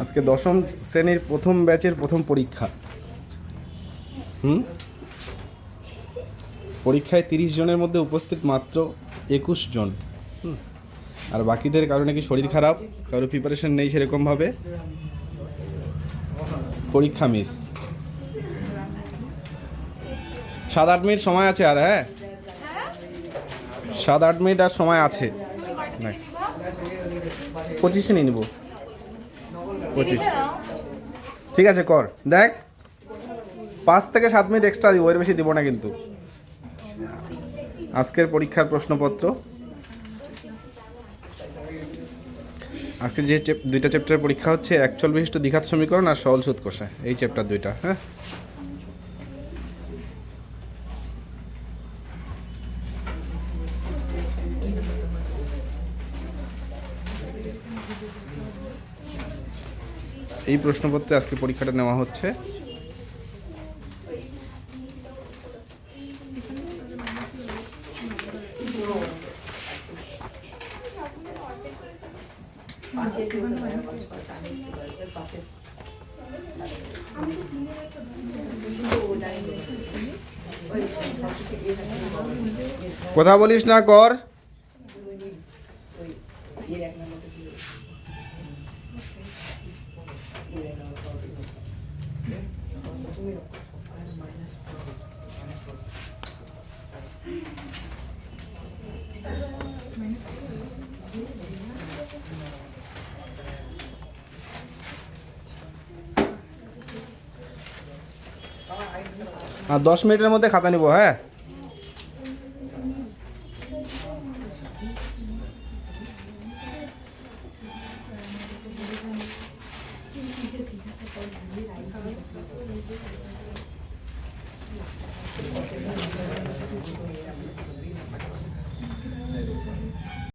আজকে দশম শ্রেণীর প্রথম ব্যাচের প্রথম পরীক্ষা। পরীক্ষায় 30 জনের মধ্যে উপস্থিত মাত্র 21 জন। আর বাকিদের কারণে কি শরীর খারাপ, কারো প্রিপারেশন নেই সেরকমভাবে, পরীক্ষা মিস। 7-8 মিনিট সময় আছে, আর 7-8 মিনিট আর সময় আছে। 25 নিয়ে নিব, 25। ঠিক আছে, কর দেখ, 5 থেকে 7 মিনিট এক্সট্রা দিব, এর বেশি দিব না কিন্তু। আজকের পরীক্ষার প্রশ্নপত্র, আজকে যে দুইটা চ্যাপ্টারের পরীক্ষা হচ্ছে, একচল বিশিষ্ট দ্বিঘাত সমীকরণ আর সরল সুদ কষা, এই চ্যাপ্টার দুইটা। এই প্রশ্নপত্রে আজকে পরীক্ষাটা নেওয়া হচ্ছে। কথা বলিস না, কর। আর 10 মিনিটের মধ্যে খাতা নিব।